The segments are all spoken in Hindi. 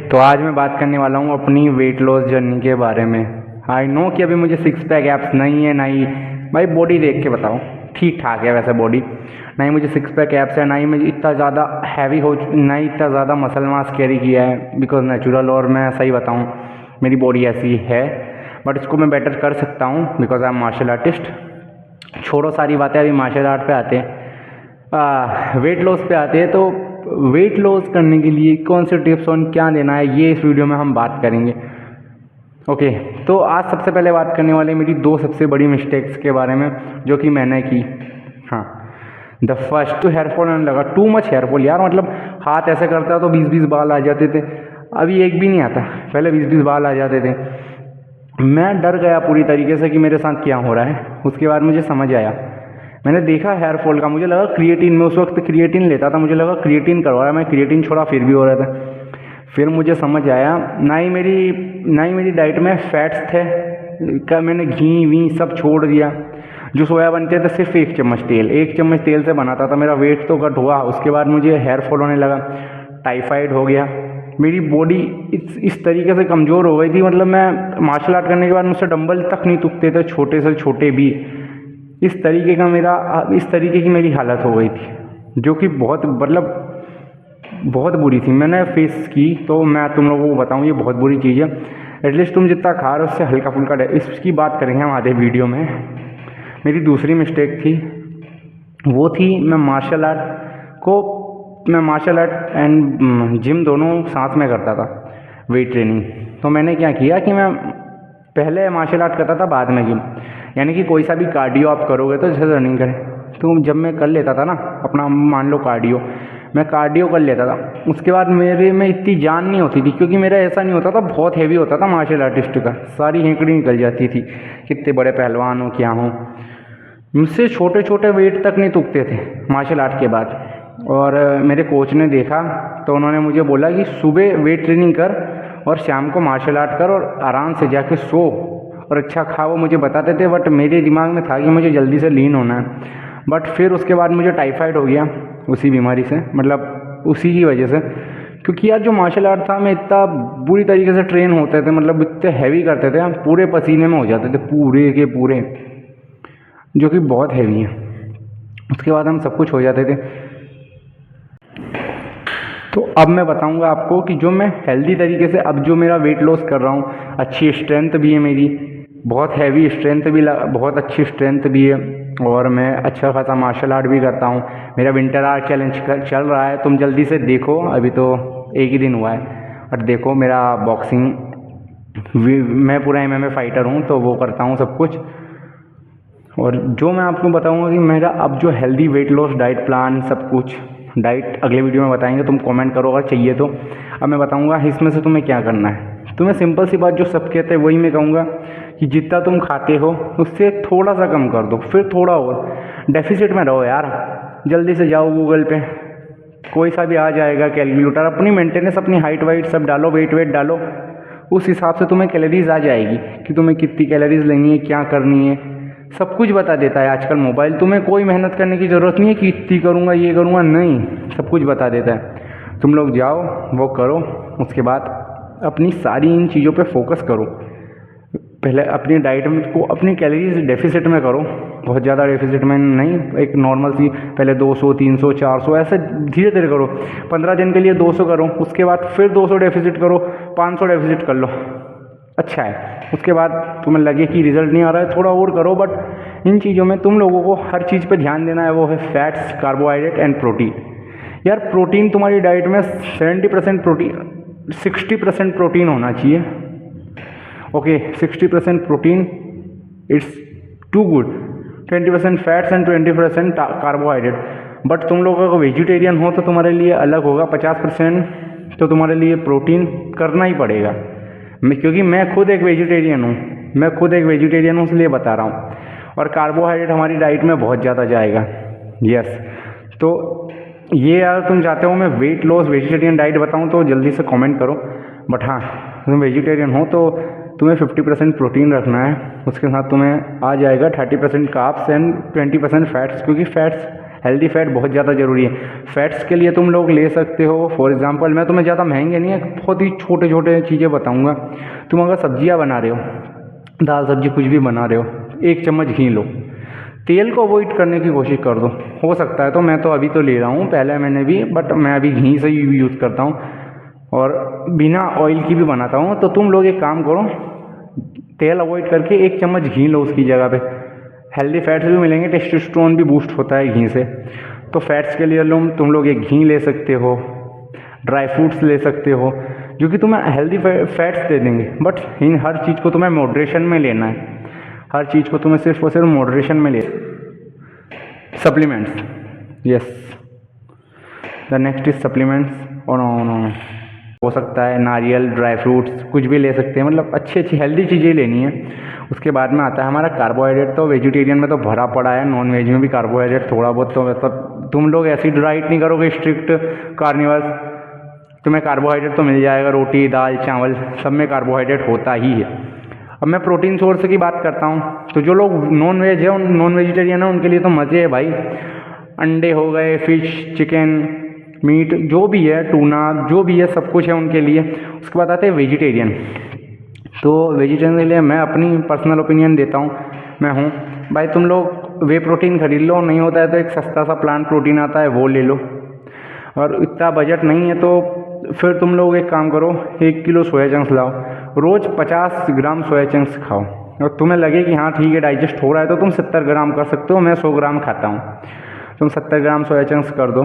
तो आज मैं बात करने वाला हूँ अपनी वेट लॉस जर्नी के बारे में। आई नो कि अभी मुझे सिक्स पैक एप्स नहीं है, ना ही भाई बॉडी देख के बताओ ठीक ठाक है वैसे बॉडी, ना ही मुझे सिक्स पैक एप्स है, ना ही मुझे इतना ज़्यादा हैवी हो, ना ही इतना ज़्यादा मसल मास कैरी किया है बिकॉज नेचुरल। और मैं सही बताऊँ मेरी बॉडी ऐसी है, बट इसको मैं बेटर कर सकता हूँ because I am martial artist. छोड़ो सारी बातें, अभी मार्शल आर्ट पे आते हैं, वेट लॉस पे आते हैं। तो वेट लॉस करने के लिए कौन से टिप्स और क्या देना है ये इस वीडियो में हम बात करेंगे। ओके, तो आज सबसे पहले बात करने वाले मेरी दो सबसे बड़ी मिस्टेक्स के बारे में जो कि मैंने की। हाँ, द फर्स्ट तो हेयरफॉल आने लगा, टू मच हेयरफॉल यार, मतलब हाथ ऐसे करता तो 20-20 बाल आ जाते थे, अभी एक भी नहीं आता, पहले 20-20 बाल आ जाते थे। मैं डर गया पूरी तरीके से कि मेरे साथ क्या हो रहा है। उसके बाद मुझे समझ आया, मैंने देखा हेयर फॉल का, मुझे लगा क्रिएटिन, में उस वक्त क्रिएटिन लेता था, मुझे लगा क्रिएटिन करवा रहा है, मैं क्रिएटिन छोड़ा फिर भी हो रहा था। फिर मुझे समझ आया ना ही मेरी डाइट में फैट्स थे, क्या मैंने घी वी सब छोड़ दिया। जो सोया बनते थे सिर्फ एक चम्मच तेल से बनाता था, मेरा वेट तो कट हुआ। उसके बाद मुझे हेयर फॉल होने लगा, टाइफाइड हो गया, मेरी बॉडी इस तरीके से कमज़ोर हो गई थी, मतलब मैं मार्शल आर्ट करने के बाद मुझसे डंबल तक नहीं तुकते थे, छोटे से छोटे भी। इस तरीके की मेरी हालत हो गई थी, जो कि बहुत बुरी थी, मैंने फेस की। तो मैं तुम लोगों को बताऊं ये बहुत बुरी चीज़ है। एटलीस्ट तुम जितना खा रहे हो उससे हल्का फुल्का इसकी बात करेंगे हम आधे वीडियो में। मेरी दूसरी मिस्टेक थी, वो थी मैं मार्शल आर्ट एंड जिम दोनों साथ में करता था, वेट ट्रेनिंग। तो मैंने क्या किया कि मैं पहले मार्शल आर्ट करता था, बाद में जिम। यानी कि कोई सा भी कार्डियो आप करोगे तो जैसे रनिंग करें, तो जब मैं कर लेता था ना अपना, मान लो कार्डियो, मैं कार्डियो कर लेता था, उसके बाद मेरे में इतनी जान नहीं होती थी, क्योंकि मेरा ऐसा नहीं होता था, बहुत हैवी होता था मार्शल आर्टिस्ट का, सारी हेंकड़ी निकल जाती थी, कितने बड़े पहलवान हो क्या हो, मुझसे छोटे छोटे वेट तक नहीं तुकते थे मार्शल आर्ट के बाद। और मेरे कोच ने देखा तो उन्होंने मुझे बोला कि सुबह वेट ट्रेनिंग कर और शाम को मार्शल आर्ट कर और आराम से जाके सो और अच्छा खा, वो मुझे बताते थे। बट मेरे दिमाग में था कि मुझे जल्दी से लीन होना है। बट फिर उसके बाद मुझे टाइफाइड हो गया उसी बीमारी से, मतलब उसी की वजह से, क्योंकि यार जो मार्शल आर्ट था मैं इतना बुरी तरीके से ट्रेन होते थे, मतलब इतने हैवी करते थे, हम पूरे पसीने में हो जाते थे पूरे के पूरे, जो कि बहुत हैवी है। उसके बाद हम सब कुछ हो जाते थे। तो अब मैं बताऊंगा आपको कि जो मैं हेल्दी तरीके से अब जो मेरा वेट लॉस कर रहा हूँ, अच्छी स्ट्रेंथ भी है मेरी, बहुत हैवी स्ट्रेंथ भी, बहुत अच्छी स्ट्रेंथ भी है, और मैं अच्छा खासा मार्शल आर्ट भी करता हूँ। मेरा विंटर आर्ट चैलेंज चल रहा है, तुम जल्दी से देखो, अभी तो एक ही दिन हुआ है, बट देखो मेरा बॉक्सिंग, मैं पूरा MMA फाइटर हूँ, तो वो करता हूँ सब कुछ। और जो मैं आपको बताऊंगा कि मेरा अब जो healthy weight loss diet plan सब कुछ, डाइट अगले वीडियो में बताएंगे, तुम कमेंट करो अगर चाहिए तो। अब मैं बताऊंगा इसमें से तुम्हें क्या करना है। तुम्हें सिंपल सी बात जो सब कहते हैं वही मैं कहूँगा कि जितना तुम खाते हो उससे थोड़ा सा कम कर दो, फिर थोड़ा और डेफिसिट में रहो यार। जल्दी से जाओ गूगल पे, कोई सा भी आ जाएगा कैलकुलेटर, अपनी मेंटेनेंस, अपनी हाइट वाइट सब डालो, वेट डालो, उस हिसाब से तुम्हें कैलोरीज आ जाएगी कि तुम्हें कितनी कैलोरीज लेनी है, क्या करनी है, सब कुछ बता देता है आजकल मोबाइल। तुम्हें कोई मेहनत करने की ज़रूरत नहीं है कि इतनी करूँगा ये करूँगा, नहीं, सब कुछ बता देता है। तुम लोग जाओ वो करो, उसके बाद अपनी सारी इन चीज़ों पे फोकस करो। पहले अपनी डाइट में को अपनी कैलोरीज डेफिसिट में करो, बहुत ज़्यादा डेफिसिट में नहीं, एक नॉर्मल सी, पहले 200 300 400 ऐसे धीरे धीरे करो। 15 दिन के लिए 200 करो, उसके बाद फिर 200 डेफिसिट करो, 500 डेफिसिट कर लो, अच्छा है। उसके बाद तुम्हें लगे कि रिजल्ट नहीं आ रहा है, थोड़ा और करो। बट इन चीज़ों में तुम लोगों को हर चीज़ पे ध्यान देना है, वो है फैट्स, कार्बोहाइड्रेट एंड प्रोटीन। यार प्रोटीन तुम्हारी डाइट में 70% प्रोटीन, 60% प्रोटीन होना चाहिए। Okay, 60% protein, it's too good. 20% fats and 20% carbohydrate. But तुम लोग अगर वेजिटेरियन हो तो तुम्हारे लिए अलग होगा, 50% तो तुम्हारे लिए प्रोटीन करना ही पड़ेगा। क्योंकि मैं खुद एक वेजिटेरियन हूँ, इसलिए बता रहा हूँ। और कार्बोहाइड्रेट हमारी डाइट में बहुत ज़्यादा जाएगा, यस। तो ये अगर तुम चाहते हो मैं वेट लॉस वेजिटेरियन डाइट बताऊँ तो जल्दी से कमेंट करो। बट हाँ, तुम वेजिटेरियन हो तो तुम्हें 50% प्रोटीन रखना है, उसके साथ तुम्हें आ जाएगा 30% कार्ब्स एंड 20% फैट्स, क्योंकि फैट्स हेल्दी फैट बहुत ज़्यादा ज़रूरी है। फैट्स के लिए तुम लोग ले सकते हो, फॉर एग्जांपल मैं तुम्हें ज़्यादा महंगे नहीं है, बहुत ही छोटे छोटे चीज़ें बताऊंगा। तुम अगर सब्जियां बना रहे हो, दाल सब्जी कुछ भी बना रहे हो, 1 चम्मच घी लो, तेल को अवॉइड करने की कोशिश कर दो। हो सकता है तो मैं तो अभी तो ले रहा हूँ, पहले मैंने भी, बट मैं अभी घी से ही यूज़ करता हूँ और बिना ऑयल की भी बनाता हूँ। तो तुम लोग एक काम करो, तेल अवॉइड करके 1 चम्मच घी लो उसकी जगह पे। हेल्दी फैट्स भी मिलेंगे, टेस्टोस्टेरोन भी बूस्ट होता है घी से। तो फैट्स के लिए तुम लोग एक घी ले सकते हो, ड्राई फ्रूट्स ले सकते हो, जो कि तुम्हें हेल्दी फैट्स दे देंगे। बट इन हर चीज़ को तुम्हें मॉडरेशन में लेना है, हर चीज़ को तुम्हें सिर्फ और सिर्फ मॉडरेशन में ले। Supplements, yes, the next is supplements. और हो सकता है नारियल, ड्राई फ्रूट्स कुछ भी ले सकते हैं, मतलब अच्छी अच्छी हेल्दी चीज़ें लेनी है। उसके बाद में आता है हमारा कार्बोहाइड्रेट। तो वेजिटेरियन में तो भरा पड़ा है, नॉन वेज में भी कार्बोहाइड्रेट थोड़ा बहुत, तो मतलब तुम लोग ऐसी डाइट नहीं करोगे स्ट्रिक्ट कार्निवर्स, तुम्हें कार्बोहाइड्रेट तो मिल जाएगा, रोटी दाल चावल सब में कार्बोहाइड्रेट होता ही है। अब मैं प्रोटीन सोर्स की बात करता हूँ, तो जो लोग नॉन वेज है, नॉन वेजिटेरियन है, उनके लिए तो मज़े है भाई। अंडे हो गए, फिश, चिकन, मीट, जो भी है, टूना, जो भी है, सब कुछ है उनके लिए। उसके बाद आते हैं वेजिटेरियन। तो वेजिटेरियन के लिए मैं अपनी पर्सनल ओपिनियन देता हूँ, मैं हूँ भाई, तुम लोग वे प्रोटीन खरीद लो, नहीं होता है तो एक सस्ता सा प्लांट प्रोटीन आता है वो ले लो। और इतना बजट नहीं है तो फिर तुम लोग एक काम करो, 1 किलो सोया चंक्स लाओ, रोज़ 50 ग्राम सोया चंक्स खाओ। और तुम्हें लगे कि हाँ ठीक है डाइजेस्ट हो रहा है, तो तुम 70 ग्राम कर सकते हो, मैं 100 ग्राम खाता हूँ, तुम 70 ग्राम सोया चंक्स कर दो,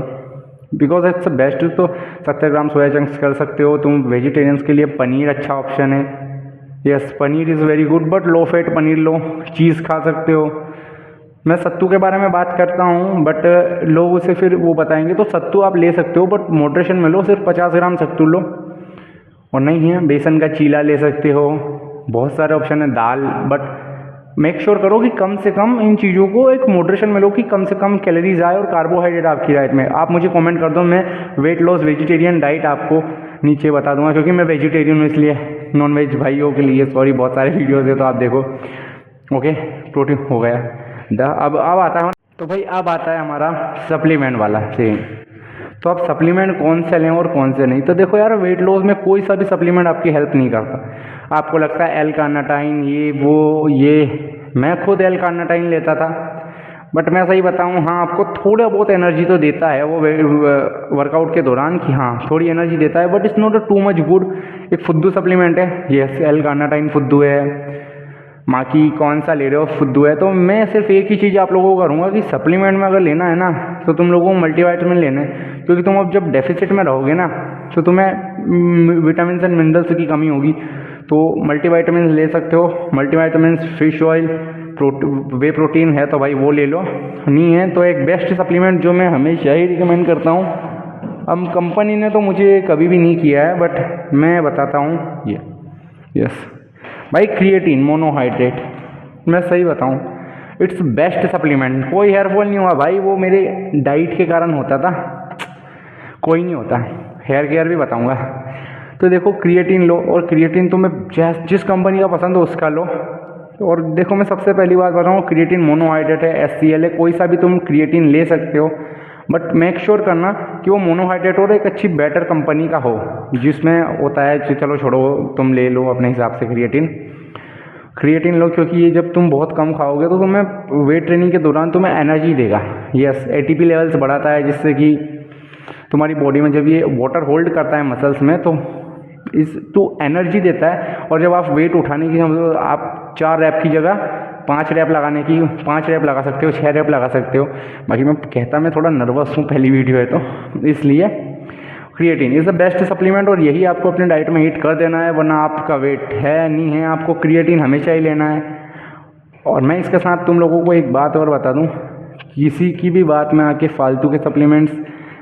बिकॉज इट्स बेस्ट। तो 70 ग्राम सोया चंक्स कर सकते हो तुम। वेजिटेरियंस के लिए पनीर अच्छा ऑप्शन है, yes paneer is very good, but low fat paneer लो। चीज़ खा सकते हो। मैं सत्तू के बारे में बात करता हूँ, बट लोग उसे फिर वो बताएंगे, तो सत्तू आप ले सकते हो, बट मॉडरेशन में लो, सिर्फ 50 ग्राम सत्तू लो। और नहीं है, बेसन का चीला ले सकते हो, बहुत सारे ऑप्शन है, दाल, बट मेक श्योर करो कि कम से कम इन चीज़ों को एक मॉडरेशन में लो, कि कम से कम कैलोरीज आए और कार्बोहाइड्रेट आपकी डाइट में। आप मुझे कमेंट कर दो, मैं वेट लॉस वेजिटेरियन डाइट आपको नीचे बता दूंगा, क्योंकि मैं वेजिटेरियन हूँ, इसलिए नॉन वेज भाइयों के लिए सॉरी, बहुत सारे वीडियोज़ है तो आप देखो। ओके, प्रोटीन हो गया। अब आता है, तो भाई अब आता है हमारा सप्लीमेंट वाला सीन। तो अब सप्लीमेंट कौन से लें और कौन से नहीं। तो देखो यार, वेट लॉस में कोई सा भी सप्लीमेंट आपकी हेल्प नहीं करता। आपको लगता है एल कार्नाटाइन ये वो ये, मैं खुद एल कार्नाटाइन लेता था, बट मैं सही बताऊं, हाँ आपको थोड़ा बहुत एनर्जी तो देता है वो वर्कआउट के दौरान, कि हाँ थोड़ी एनर्जी देता है, but it's not too much good. एक फुद्दू सप्लीमेंट है, यस एल कार्नाटाइन फुद्दू है। बाकी कौन सा ले रहे हो, फुद्दू है। तो मैं सिर्फ एक ही चीज़ आप लोगों को करूँगा कि सप्लीमेंट में अगर लेना है ना, तो तुम लोगों को मल्टीवाइटामिन लेना है, क्योंकि तुम अब जब डेफिसिट में रहोगे ना, तो तुम्हें विटामिन एंड मिनरल्स की कमी होगी। तो मल्टीवाइटामिन ले सकते हो, मल्टीवाइटामिन, फिश ऑयल, वे प्रोटीन है तो भाई वो ले लो, नहीं है तो एक बेस्ट सप्लीमेंट जो मैं हमेशा ही रिकमेंड करता हूँ, अब कंपनी ने तो मुझे कभी भी नहीं किया है, बट मैं बताता हूँ ये, यस भाई, क्रिएटिन मोनोहाइड्रेट। मैं सही बताऊं, इट्स बेस्ट सप्लीमेंट। कोई हेयरफॉल नहीं हुआ भाई, वो मेरे डाइट के कारण होता था, कोई नहीं होता। हेयर केयर भी बताऊंगा। तो देखो क्रिएटिन लो, और क्रिएटिन तुम्हें जिस कंपनी का पसंद हो उसका लो। और देखो मैं सबसे पहली बात बताऊँ, क्रिएटिन मोनोहाइड्रेट है, HCl है, कोई सा भी तुम क्रिएटिन ले सकते हो, बट मेक श्योर करना कि वो मोनोहाइड्रेट और एक अच्छी बेटर कंपनी का हो, जिसमें होता है, चलो छोड़ो तुम ले लो अपने हिसाब से क्रिएटिन लो, क्योंकि ये जब तुम बहुत कम खाओगे तो तुम्हें वेट ट्रेनिंग के दौरान तुम्हें एनर्जी देगा। यस, ATP लेवल्स बढ़ाता है, जिससे कि तुम्हारी बॉडी में जब ये वाटर होल्ड करता है मसल्स में, तो एनर्जी देता है। और जब आप वेट उठाने की आप 4 रैप की जगह 5 रैप लगाने की 5 रैप लगा सकते हो, 6 रैप लगा सकते हो। बाकी मैं थोड़ा नर्वस हूँ, पहली वीडियो है तो इसलिए creatine is the best supplement, और यही आपको अपने डाइट में हिट कर देना है, वरना आपका वेट है नहीं है, आपको क्रिएटिन हमेशा ही लेना है। और मैं इसके साथ तुम लोगों को एक बात और बता दूं, किसी की भी बात में आके फालतू के सप्लीमेंट्स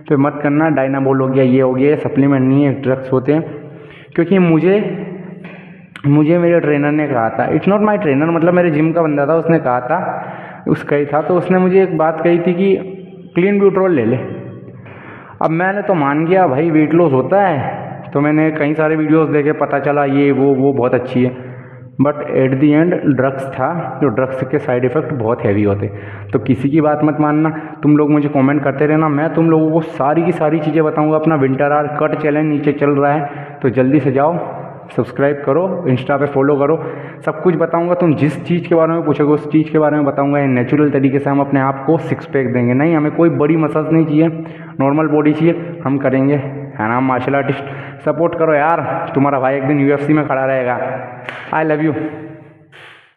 पे मत करना। डायनाबोल हो गया, ये हो गया, सप्लीमेंट नहीं है, ड्रग्स होते हैं। क्योंकि मुझे मेरे ट्रेनर ने कहा था, इट्स नॉट माई ट्रेनर, मतलब मेरे जिम का बंदा था, उसने कहा था, उसका ही था, तो उसने मुझे एक बात कही थी कि क्लीन ब्यूट्रोल ले ले। अब मैंने तो मान गया भाई वेट लॉस होता है, तो मैंने कई सारे वीडियोस देखे, पता चला ये वो बहुत अच्छी है, but at the and drugs था, जो ड्रग्स के साइड इफ़ेक्ट बहुत हैवी होते। तो किसी की बात मत मानना, तुम लोग मुझे कमेंट करते रहना, मैं तुम लोगों को सारी की सारी चीज़ें बताऊंगा। अपना विंटर आर कट चैलेंज नीचे चल रहा है, तो जल्दी से जाओ, सब्सक्राइब करो, इंस्टा पे फॉलो करो, सब कुछ बताऊंगा। तुम जिस चीज़ के बारे में पूछोगे उस चीज़ के बारे में बताऊंगा। ये नेचुरल तरीके से हम अपने आप को सिक्स पैक देंगे। नहीं, हमें कोई बड़ी मसाज नहीं चाहिए, नॉर्मल बॉडी चाहिए, हम करेंगे, है ना। मार्शल आर्टिस्ट, सपोर्ट करो यार, तुम्हारा भाई एक दिन UFC में खड़ा रहेगा। I love you.